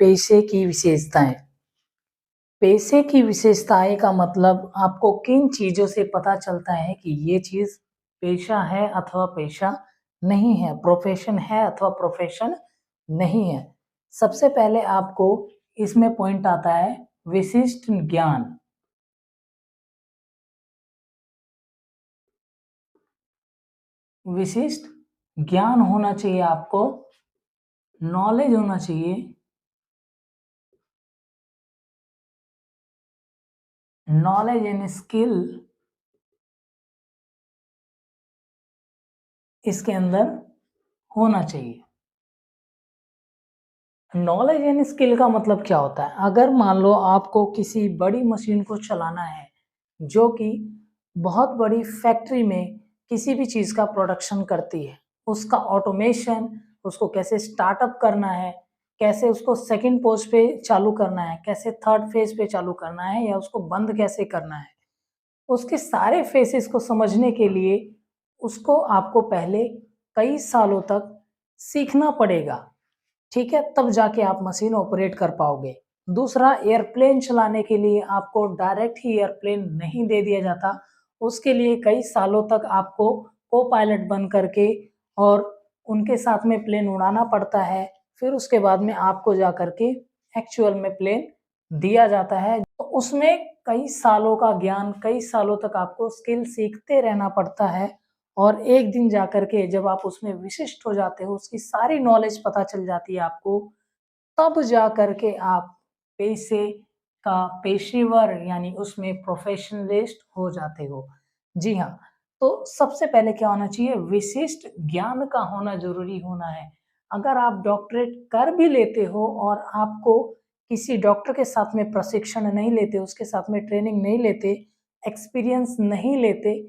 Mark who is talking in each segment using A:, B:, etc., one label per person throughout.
A: पेशे की विशेषताएं। पेशे की विशेषताएं का मतलब आपको किन चीजों से पता चलता है कि ये चीज पेशा है अथवा पेशा नहीं है, प्रोफेशन है अथवा प्रोफेशन नहीं है। सबसे पहले आपको इसमें पॉइंट आता है विशिष्ट ज्ञान। विशिष्ट ज्ञान होना चाहिए आपको, नॉलेज होना चाहिए, नॉलेज एंड स्किल इसके अंदर होना चाहिए। नॉलेज एंड स्किल का मतलब क्या होता है? अगर मान लो आपको किसी बड़ी मशीन को चलाना है जो कि बहुत बड़ी फैक्ट्री में किसी भी चीज़ का प्रोडक्शन करती है, उसका ऑटोमेशन, उसको कैसे स्टार्टअप करना है, कैसे उसको सेकंड पोज पे चालू करना है, कैसे थर्ड फेज पे चालू करना है, या उसको बंद कैसे करना है, उसके सारे फेसेस को समझने के लिए उसको आपको पहले कई सालों तक सीखना पड़ेगा। ठीक है, तब जाके आप मशीन ऑपरेट कर पाओगे। दूसरा, एयरप्लेन चलाने के लिए आपको डायरेक्ट ही एयरप्लेन नहीं दे दिया जाता, उसके लिए कई सालों तक आपको को पायलट बन करके और उनके साथ में प्लेन उड़ाना पड़ता है। फिर उसके बाद में आपको जा करके एक्चुअल में प्लेन दिया जाता है, तो उसमें कई सालों का ज्ञान, कई सालों तक आपको स्किल सीखते रहना पड़ता है। और एक दिन जाकर के जब आप उसमें विशिष्ट हो जाते हो, उसकी सारी नॉलेज पता चल जाती है आपको, तब जा कर के आप पेशे का पेशेवर यानी उसमें प्रोफेशनलिस्ट हो जाते हो। जी हाँ, तो सबसे पहले क्या होना चाहिए? विशिष्ट ज्ञान का होना ज़रूरी होना है। अगर आप डॉक्टरेट कर भी लेते हो और आपको किसी डॉक्टर के साथ में प्रशिक्षण नहीं लेते, उसके साथ में ट्रेनिंग नहीं लेते, एक्सपीरियंस नहीं लेते,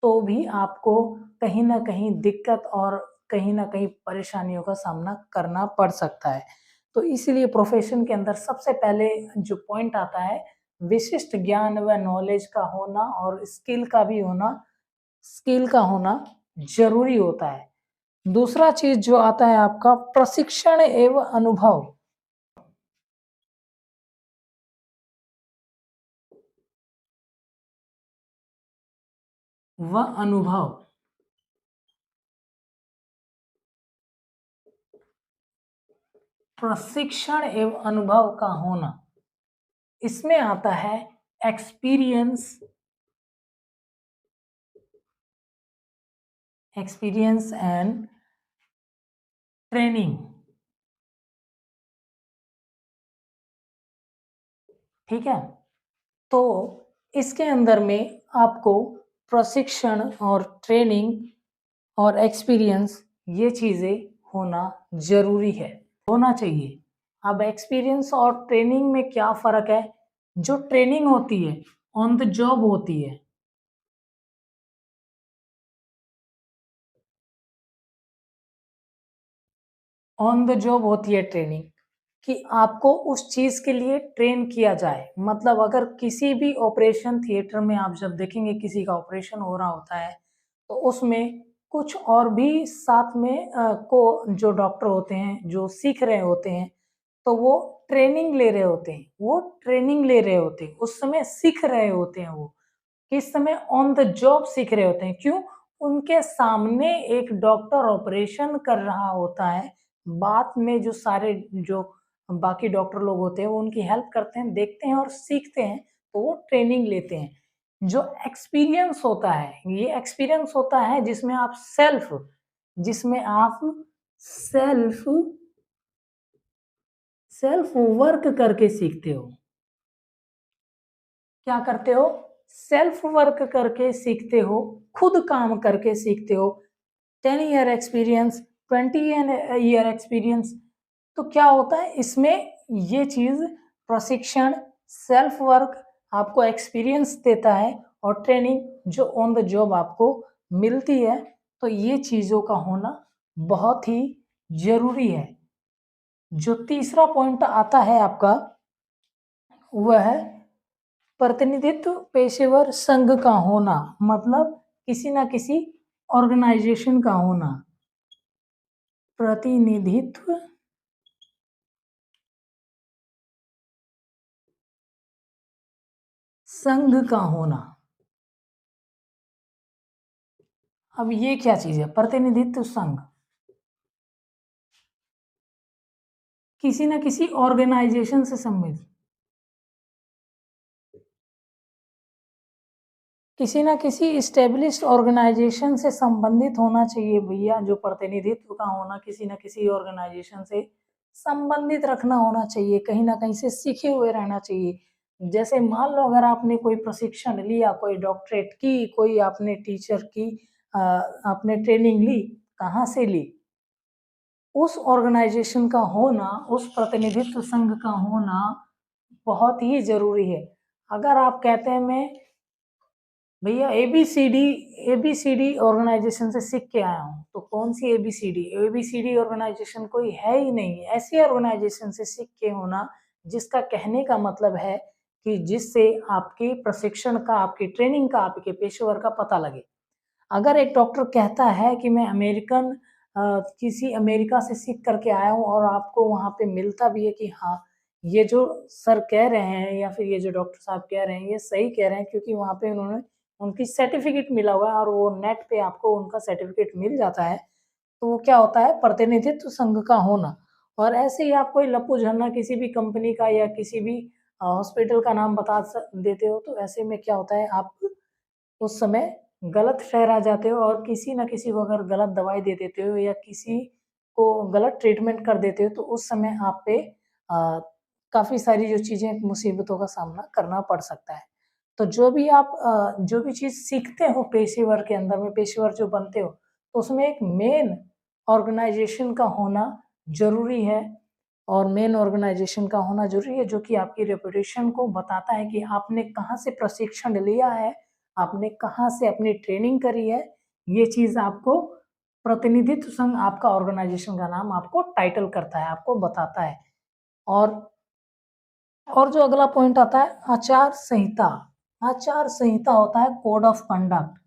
A: तो भी आपको कहीं न कहीं दिक्कत और कहीं न कहीं परेशानियों का सामना करना पड़ सकता है। तो इसीलिए प्रोफ़ेशन के अंदर सबसे पहले जो पॉइंट आता है, विशिष्ट ज्ञान व नॉलेज का होना और स्किल का होना ज़रूरी होता है। दूसरा चीज़ जो आता है आपका प्रशिक्षण एवं अनुभव। व अनुभव। प्रशिक्षण एवं अनुभव का होना, इसमें आता है एक्सपीरियंस एक्सपीरियंस एंड ट्रेनिंग। ठीक है? तो इसके अंदर में आपको प्रशिक्षण और ट्रेनिंग और एक्सपीरियंस, ये चीज़ें होना ज़रूरी है, होना चाहिए। अब एक्सपीरियंस और ट्रेनिंग में क्या फ़र्क है? जो ट्रेनिंग होती है, ऑन द जॉब होती है। ऑन द जॉब होती है ट्रेनिंग, कि आपको उस चीज़ के लिए ट्रेन किया जाए। मतलब अगर किसी भी ऑपरेशन थिएटर में आप जब देखेंगे किसी का ऑपरेशन हो रहा होता है, तो उसमें कुछ और भी साथ में को जो डॉक्टर होते हैं, जो सीख रहे होते हैं, तो वो ट्रेनिंग ले रहे होते हैं। वो ट्रेनिंग ले रहे होते हैं, उस समय सीख रहे होते हैं वो। किस समय? ऑन द जॉब सीख रहे होते हैं। क्यों? उनके सामने एक डॉक्टर ऑपरेशन कर रहा होता है। बाद में जो सारे जो बाकी डॉक्टर लोग होते हैं, वो उनकी हेल्प करते हैं, देखते हैं और सीखते हैं, तो वो ट्रेनिंग लेते हैं। जो एक्सपीरियंस होता है, ये एक्सपीरियंस होता है जिसमें आप सेल्फ सेल्फ वर्क करके सीखते हो। क्या करते हो? सेल्फ वर्क करके सीखते हो, खुद काम करके सीखते हो। 10 ईयर एक्सपीरियंस, 20 ईयर एक्सपीरियंस। तो क्या होता है इसमें? ये चीज़ प्रशिक्षण, सेल्फ वर्क आपको एक्सपीरियंस देता है और ट्रेनिंग जो ऑन द जॉब आपको मिलती है। तो ये चीज़ों का होना बहुत ही ज़रूरी है। जो तीसरा पॉइंट आता है आपका, वह है प्रतिनिधित्व पेशेवर संघ का होना। मतलब किसी ना किसी ऑर्गेनाइजेशन का होना। प्रतिनिधित्व संघ का होना। अब ये क्या चीज़ है? प्रतिनिधित्व संघ। किसी न किसी ऑर्गेनाइजेशन से संबंधित, किसी न किसी एस्टेब्लिश्ड ऑर्गेनाइजेशन से संबंधित होना चाहिए भैया। जो प्रतिनिधित्व का होना किसी न किसी ऑर्गेनाइजेशन से संबंधित रखना होना चाहिए, कहीं न कहीं से सीखे हुए रहना चाहिए। जैसे मान लो अगर आपने कोई प्रशिक्षण लिया, कोई डॉक्टरेट की, कोई आपने टीचर की आपने ट्रेनिंग ली, कहाँ से ली? उस ऑर्गेनाइजेशन का होना, उस प्रतिनिधित्व संघ का होना बहुत ही ज़रूरी है। अगर आप कहते हैं मैं भैया एबीसीडी ऑर्गेनाइजेशन से सीख के आया हूँ, तो कौन सी एबीसीडी? एबीसीडी ऑर्गेनाइजेशन कोई है ही नहीं। ऐसी ऑर्गेनाइजेशन से सीख के होना जिसका कहने का मतलब है कि जिससे आपकी प्रशिक्षण का, आपकी ट्रेनिंग का, आपके पेशेवर का पता लगे। अगर एक डॉक्टर कहता है कि मैं किसी अमेरिका से सीख करके आया हूँ और आपको वहाँ पे मिलता भी है कि हाँ, ये जो सर कह रहे हैं या फिर ये जो डॉक्टर साहब कह रहे हैं, ये सही कह रहे हैं क्योंकि वहाँ पे उन्होंने उनकी सर्टिफ़िकेट मिला हुआ है और वो नेट पे आपको उनका सर्टिफ़िकेट मिल जाता है, तो वो क्या होता है प्रतिनिधित्व संघ का होना। और ऐसे ही आप कोई लप्पू-झन्ना किसी भी कंपनी का या किसी भी हॉस्पिटल का नाम बता देते हो, तो ऐसे में क्या होता है आप उस समय गलत ठहरा जाते हो और किसी न किसी को अगर गलत दवाई दे देते हो या किसी को गलत ट्रीटमेंट कर देते हो, तो उस समय आप पे काफ़ी सारी जो चीज़ें मुसीबतों का सामना करना पड़ सकता है। तो जो भी चीज़ सीखते हो पेशेवर के अंदर में, पेशेवर जो बनते हो, तो उसमें एक मेन ऑर्गेनाइज़ेशन का होना ज़रूरी है और मेन ऑर्गेनाइज़ेशन का होना ज़रूरी है, जो कि आपकी रेपुटेशन को बताता है कि आपने कहाँ से प्रशिक्षण लिया है, आपने कहाँ से अपनी ट्रेनिंग करी है। ये चीज़ आपको प्रतिनिधित्व संघ आपका ऑर्गेनाइज़ेशन का नाम आपको टाइटल करता है, आपको बताता है। और और जो अगला पॉइंट आता है आचार संहिता। आचार संहिता होता है कोड ऑफ कंडक्ट।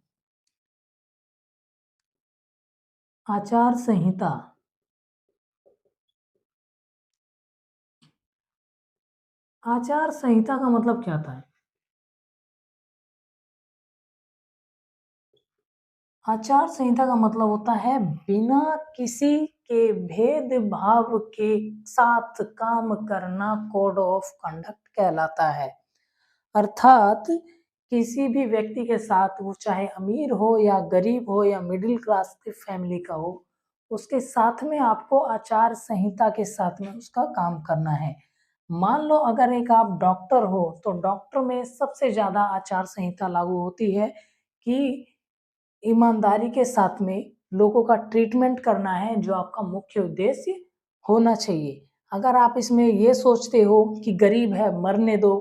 A: आचार संहिता। आचार संहिता का मतलब क्या था? आचार संहिता का मतलब होता है बिना किसी के भेदभाव के साथ काम करना कोड ऑफ कंडक्ट कहलाता है। अर्थात किसी भी व्यक्ति के साथ वो चाहे अमीर हो या गरीब हो या मिडिल क्लास की फैमिली का हो, उसके साथ में आपको आचार संहिता के साथ में उसका काम करना है। मान लो अगर एक आप डॉक्टर हो, तो डॉक्टर में सबसे ज़्यादा आचार संहिता लागू होती है कि ईमानदारी के साथ में लोगों का ट्रीटमेंट करना है, जो आपका मुख्य उद्देश्य होना चाहिए। अगर आप इसमें ये सोचते हो कि गरीब है मरने दो,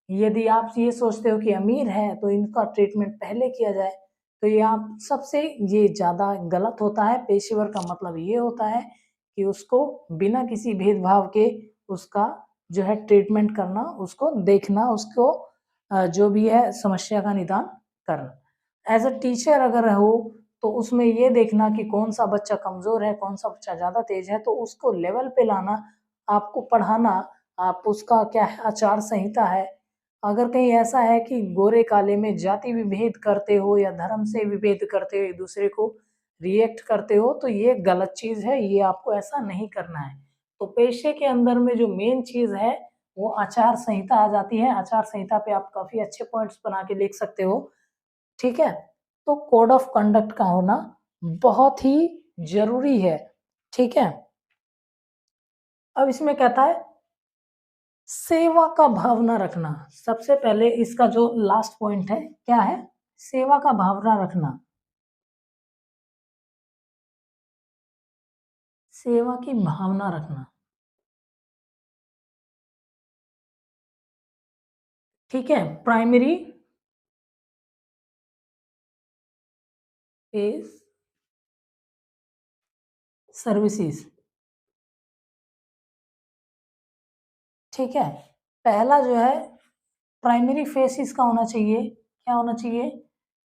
A: यदि आप ये सोचते हो कि अमीर है तो इनका ट्रीटमेंट पहले किया जाए, तो ये आप सबसे ये ज़्यादा गलत होता है। पेशेवर का मतलब ये होता है कि उसको बिना किसी भेदभाव के उसका जो है ट्रीटमेंट करना, उसको देखना, उसको जो भी है समस्या का निदान करना। एज़ अ टीचर अगर हो, तो उसमें ये देखना कि कौन-सा बच्चा कमज़ोर है, कौन-सा बच्चा ज़्यादा तेज़ है, तो उसको लेवल पे लाना, आपको पढ़ाना, आप उसका क्या है आचार संहिता है। अगर कहीं ऐसा है कि गोरे-काले में जाति विभेद करते हो या धर्म से विभेद करते हो, एक-दूसरे को रिएक्ट करते हो, तो ये गलत चीज़ है, ये आपको ऐसा नहीं करना है। तो पेशे के अंदर में जो मेन चीज़ है, वो आचार संहिता आ जाती है। आचार संहिता पे आप काफ़ी अच्छे पॉइंट्स बना के लिख सकते हो। ठीक है? तो कोड ऑफ कंडक्ट का होना बहुत ही ज़रूरी है, ठीक है? अब इसमें कहता है सेवा का भावना रखना। सबसे पहले इसका जो लास्ट पॉइंट है, क्या है? सेवा का भावना रखना। सेवा की भावना रखना, ठीक है? प्राइमरी इज़ सर्विसेज़, ठीक है? पहला जो है प्राइमरी फेस इसका होना चाहिए, क्या होना चाहिए?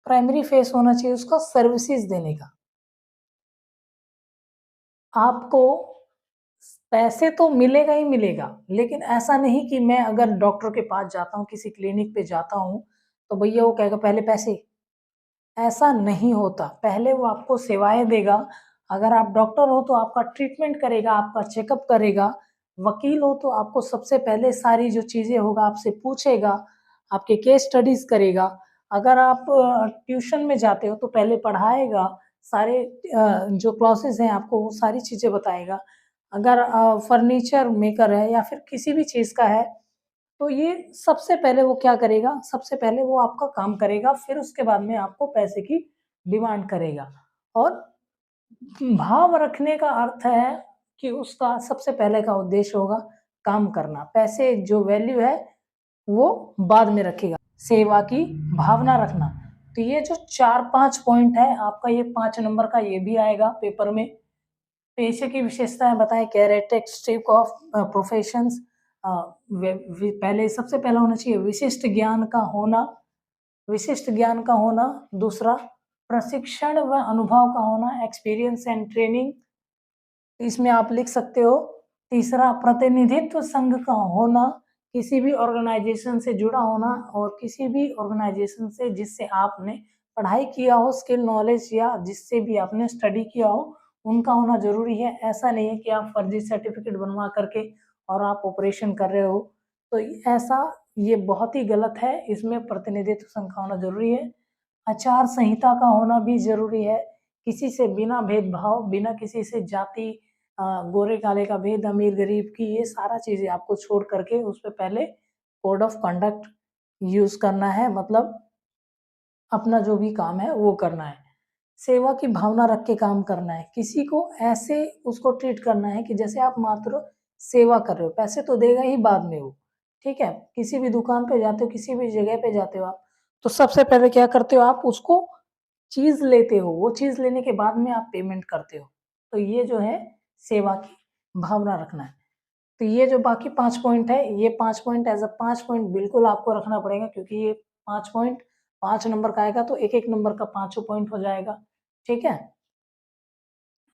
A: प्राइमरी फेस होना चाहिए उसका सर्विसेज़ देने का। आपको पैसे तो मिलेगा ही मिलेगा, लेकिन ऐसा नहीं कि मैं अगर डॉक्टर के पास जाता हूँ, किसी क्लिनिक पे जाता हूँ, तो भैया वो कहेगा पहले पैसे, ऐसा नहीं होता। पहले वो आपको सेवाएँ देगा, अगर आप डॉक्टर हो तो आपका ट्रीटमेंट करेगा, आपका चेकअप करेगा, वकील हो तो आपको सबसे पहले सारी जो चीज़ें होगा आपसे पूछेगा, आपके केस स्टडीज़ करेगा। अगर आप ट्यूशन में जाते हो तो पहले पढ़ाएगा, सारे जो क्लासेस हैं आपको वो सारी चीज़ें बताएगा। अगर फर्नीचर मेकर है या फिर किसी भी चीज़ का है, तो ये सबसे पहले वो क्या करेगा, सबसे पहले वो आपका काम करेगा, फिर उसके बाद में आपको पैसे की डिमांड करेगा। और भाव रखने का अर्थ है कि उसका सबसे पहले का उद्देश्य होगा काम करना। पैसे जो वैल्यू है वो बाद में रखेगा। सेवा की भावना रखना। तो ये जो 4-5 पॉइंट है आपका, ये 5 नंबर का ये भी आएगा पेपर में। पेशे की विशेषताएँ बताएँ, कैरेक्टरिस्टिक ऑफ प्रोफेशंस। अ, वे वे पहले सबसे पहला होना चाहिए विशिष्ट ज्ञान का होना, दूसरा प्रशिक्षण व अनुभव का होना, एक्सपीरियंस एंड ट्रेनिंग, इसमें आप लिख सकते हो। तीसरा प्रतिनिधित्व संघ का होना, किसी भी ऑर्गेनाइज़ेशन से जुड़ा होना और किसी भी ऑर्गेनाइज़ेशन से जिससे आपने पढ़ाई किया हो, स्किल नॉलेज या जिससे भी आपने स्टडी किया हो, उनका होना ज़रूरी है। ऐसा नहीं है कि आप फर्जी सर्टिफ़िकेट बनवा कर के और आप ऑपरेशन कर रहे हो, तो ऐसा ये बहुत ही गलत है, इसमें प्रतिनिधित्व संघ का होना ज़रूरी है। आचार संहिता का होना भी ज़रूरी है, किसी से बिना भेदभाव, बिना किसी से जाति गोरे-काले का भेद, अमीर-गरीब की, ये सारा चीज़ें आपको छोड़ कर के उसपे पहले कोड ऑफ कंडक्ट यूज़ करना है, मतलब अपना जो भी काम है वो करना है। सेवा की भावना रख के काम करना है, किसी को ऐसे उसको ट्रीट करना है कि जैसे आप मात्र सेवा कर रहे हो, पैसे तो देगा ही बाद में वो, ठीक है? किसी भी दुकान पे जाते हो, किसी भी जगह पे जाते हो आप, तो सबसे पहले क्या करते हो आप उसको चीज़ लेते हो, वो चीज़ लेने के बाद में आप पेमेंट करते हो। तो ये जो है सेवा की भावना रखना है। तो ये जो बाकी 5 पॉइंट है, ये 5 पॉइंट एज़ अ 5 पॉइंट बिल्कुल आपको रखना पड़ेगा, क्योंकि ये 5 पॉइंट 5 नंबर का आएगा तो एक-एक नंबर का पाँचों पॉइंट हो जाएगा, ठीक है?